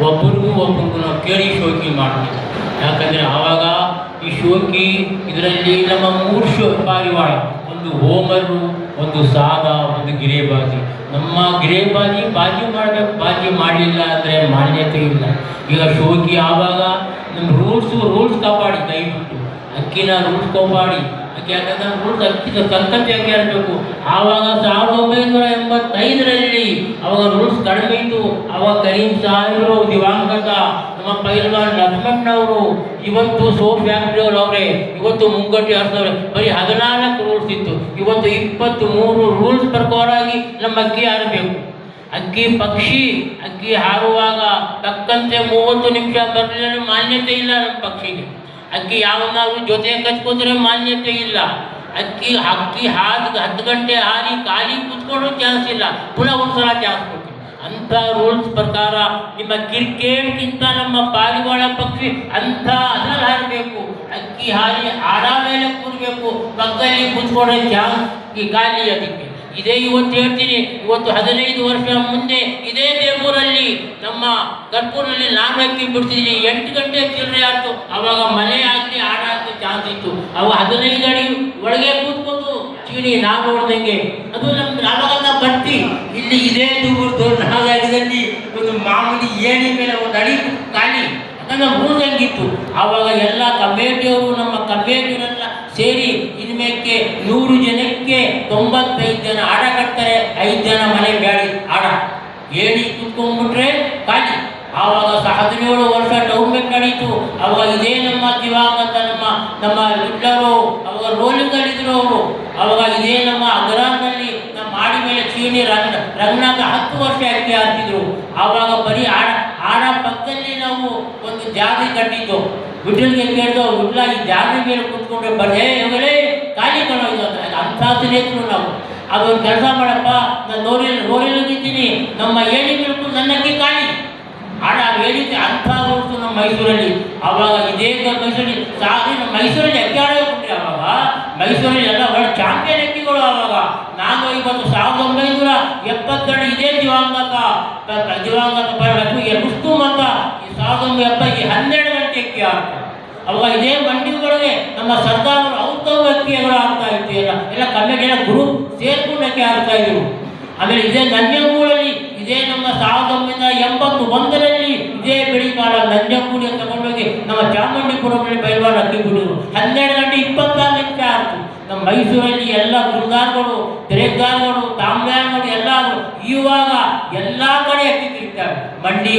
ಒಬ್ರಿಗೂ ನಾವು ಕೇಳಿ ಶೋಕಿ ಮಾಡ್ತೀವಿ. ಯಾಕಂದರೆ ಆವಾಗ ಈ ಶೋಕಿ ಇದರಲ್ಲಿ ನಮ್ಮ 3 ಪಾರಿವಾಳ, ಒಂದು ಹೋಮರು, ಒಂದು ಸಾದ, ಒಂದು ಗಿರೇಬಾಜಿ. ನಮ್ಮ ಗಿರೇಬಾಜಿ ಬಾಜಿ ಮಾಡಬೇಕು, ಬಾಜಿ ಮಾಡಲಿಲ್ಲ ಅಂದರೆ ಮಾನ್ಯತೆ ಇಲ್ಲ. ಈಗ ಶೋಕಿ ಆವಾಗ ನಮ್ಮ ರೂಲ್ಸ್ ಕಾಪಾಡಿ, ದಯವಿಟ್ಟು ಅಕ್ಕಿನ ರೂಲ್ಸ್ ಕಾಪಾಡಿ. ಯಾಕಂದ್ರೆ ರೂಲ್ಸ್ ಅಕ್ಕಿನ ಸಂಕಲ್ಪ ಯಾಕೆ ಇರಬೇಕು. ಆವಾಗ 1985ರಲ್ಲಿ ಅವಾಗ ರೂಲ್ಸ್ ಕಡಿಮೆ ಇತ್ತು. ಅವಾಗ ಕರೀಂ ಸಾಹೇಬರು, ದಿವಂಗತ ನಮ್ಮ ಪೈಲ್ವಾನ್ ಲಕ್ಷ್ಮಣ್ಣವರು, ಇವತ್ತು ಸೋಪ್ ಫ್ಯಾಕ್ಟ್ರಿಯವರು ಅವರೇ, ಇವತ್ತು ಮುಂಗಟ್ಟಿ ಹರಿದವ್ರೆ. ಬರೀ 14 ರೂಲ್ಸ್ ಇತ್ತು. ಇವತ್ತು 23 ರೂಲ್ಸ್ ಪ್ರಕಾರವಾಗಿ ನಮ್ಮ ಅಕ್ಕಿ ಹಾರಬೇಕು. ಅಕ್ಕಿ ಹಾರುವಾಗ ತಕ್ಕಂತೆ 30 ನಿಮಿಷ ಬರಲಿಲ್ಲ ಮಾನ್ಯತೆ ಇಲ್ಲ ನಮ್ಮ ಪಕ್ಷಿಗೆ. ಅಕ್ಕಿ ಯಾವನ್ನಾದ್ರೂ ಜೊತೆ ಕಚ್ಕೊಂಡ್ರೆ ಮಾನ್ಯತೆ ಇಲ್ಲ. ಅಕ್ಕಿ ಹಾದಿ 10 ಗಂಟೆ ಹಾರಿ ಖಾಲಿ ಕೂತ್ಕೊಂಡು ಚಾನ್ಸ್ ಇಲ್ಲ, ಪುನಃ ಒಂದ್ಸಲ ಚಾನ್ಸ್ ಕೊಡ್ತೀವಿ. ಅಂಥ ರೂಲ್ಸ್ ಪ್ರಕಾರ ನಿಮ್ಮ ಕ್ರಿಕೆಟ್ಗಿಂತ ನಮ್ಮ ಪಾರಿವಾಳ ಪಕ್ಷಿ ಅಂಥ ಅದ್ರಲ್ಲಿ ಹಾರಬೇಕು. ಅಕ್ಕಿ ಹಾರಿ ಆರಾಮೇಲೆ ಕೂರಬೇಕು, ಪಕ್ಕದಲ್ಲಿ ಕೂತ್ಕೊಂಡ್ರೆ ಚಾನ್ಸ್ ಈ ಖಾಲಿ. ಅದಕ್ಕೆ ಇದೇ ಇವತ್ತು ಹೇಳ್ತೀನಿ. ಇವತ್ತು 15 ವರ್ಷ ಮುಂದೆ ಇದೇ ದೇವೂರಲ್ಲಿ ನಮ್ಮ ಕರ್ಪೂರಲ್ಲಿ ನಾನು ಅಕ್ಕಿ ಬಿಡ್ತಿದ್ದೀನಿ. 8 ಗಂಟೆ ಚಿಲ್ಲರೆ ಆಯಿತು. ಆವಾಗ ಮಳೆ ಆಗಲಿ ಆಡಾಗಲಿ ಚಾನ್ಸ್ ಇತ್ತು. ಅವಾಗ 15 ಅಡಿ ಒಳಗೆ ಕೂತ್ಕೊಂಡು ಚೀನಿ ನಾವು ನೋಡ್ದಂಗೆ ಅದು ನಮ್ಗೆ ಆವಾಗ ನಾವು ಬರ್ತಿ. ಇಲ್ಲಿ ಇದೇ ದೂರದ್ದು ನಾಗದಲ್ಲಿ ಒಂದು ಮಾಮೂಲಿ ಏಣಿ ಮೇಲೆ ಒಂದು ಅಡಿ ಖಾಲಿ ಯಾಕಂದ್ರೆ ರೂಲ್ಸ್ ಹೆಂಗಿತ್ತು. ಆವಾಗ ಎಲ್ಲ ಕಮಿಟಿಯವರು ನಮ್ಮ ಕಮಿಟಿಯವರೆಲ್ಲ ಸೇರಿ ಇನ್ಮೇಲೆ 100 ಜನಕ್ಕೆ 95 ಜನ ಆಡ ಕಟ್ತಾರೆ, 5 ಜನ ಮನೆ ಬ್ಯಾಡಿ ಆಡ ಏಣಿ ಕುತ್ಕೊಂಡ್ಬಿಟ್ರೆ ಖಾಲಿ. ಆವಾಗ 17 ವರ್ಷ ಟೌನ್ಮೆಂಟ್ ನಡೀತು. ಅವಾಗ ಇದೇ ನಮ್ಮ ದಿವಂಗತ ನಮ್ಮ ಲಿಡ್ಲರು ಅವಾಗ ರೋಲಿಂಗಲ್ಲಿದ್ರು ಅವರು. ಅವಾಗ ಇದೇ ನಮ್ಮ ಅಗ್ರಾನಲ್ಲಿ ನಮ್ಮ ಮಾಡಿ ಮೇಲೆ ಚೀನಿ ರಂಗನಾಥ 10 ವರ್ಷ ಅಕ್ಕಿ ಹಾಕ್ತಿದ್ರು. ಆವಾಗ ಬರೀ ಆಡ ಪಕ್ಕದಲ್ಲಿ ನಾವು ಒಂದು ಜಾಗರಿ ಕಟ್ಟಿದ್ದು. ವಿಠಲ್ಗೆ ಕೇಳಿದೋ, ವಿಠಲ ಈ ಜಾಗರಿ ಮೇಲೆ ಕೂತ್ಕೊಂಡ್ರೆ ಬರೇ ಹೋಗಲೇ ಖಾಲಿ ಕಣೋದು ಅಂಥ ಸ್ನೇಹಿತರು ನಾವು. ಅದೊಂದು ಕೆಲಸ ಮಾಡಪ್ಪ, ನಾನು ರೋಲಿಗಿದ್ದೀನಿ, ನಮ್ಮ ಏಣಿ ಮೇಲೆ ನನ್ನಕ್ಕೆ ಖಾಲಿ ಆಡ ಹೇಳಿದ್ದೆ. ಅಂಥ ರೂಲ್ಸು ನಮ್ಮ ಮೈಸೂರಲ್ಲಿ. ಆವಾಗ ಇದೇ ಮೈಸೂರಲ್ಲಿ ನಮ್ಮ ಮೈಸೂರಲ್ಲಿ ಅಕ್ಕಿ ಆಡೋಗ್ಬಿಟ್ರೆ ಆವಾಗ ಮೈಸೂರಲ್ಲಿ ಎಲ್ಲ ಒಳ್ಳೆ ಚಾಂಪಿಯನ್ ಅಕ್ಕಿಗಳು. ಆವಾಗ ನಾನು ಇವತ್ತು 1972 ಇದೇ ದಿವಂಗತ ರುಸ್ತುಂ ಅಂತ 1970 12 ಗಂಟೆ ಅಕ್ಕಿ ಆಡ್ತಾರೆ. ಅವಾಗ ಇದೇ ಮಂಡಿಗಳಿಗೆ ನಮ್ಮ ಸರ್ದಾರರು ಔತವ ಅಕ್ಕಿಗಳು ಆಗ್ತಾ ಇತ್ತು. ಎಲ್ಲ ಕಮ್ಮಿಗೆಲ್ಲ ಗ್ರೂಪ್ ಸೇರ್ಕೊಂಡು ಅಕ್ಕಿ ಆಡ್ತಾ ಇದ್ರು. ಆಮೇಲೆ ಇದೇ ನಂಜನಗೂಡಲ್ಲಿ ಇದೇ ನಮ್ಮ 1981ರಲ್ಲಿ ಇದೇ ಬೆಳಿಕಾಲ ನಂಜನಗೂಡಿ ತಗೊಂಡೋಗಿ ನಮ್ಮ ಚಾಮುಂಡಿಪುರದಲ್ಲಿ ಪೈಲ್ವಾನ್ ಅಕ್ಕಿ ಬಿಡಿದ್ರು. 12 ಗಂಟೆ 26 ನಿಮಿಷ ಆಯಿತು. ನಮ್ಮ ಮೈಸೂರಲ್ಲಿ ಎಲ್ಲ ಗುರುಗಾರ್ಗಳು, ತೆರೆಗಾರ್ಗಳು, ತಾಮ್ಯಾನ್ಗಳು ಎಲ್ಲ ಇವಾಗ ಎಲ್ಲ ಕಡೆ ಅಕ್ಕಿ ತಿರುಗ್ತಾರೆ. ಮಂಡಿ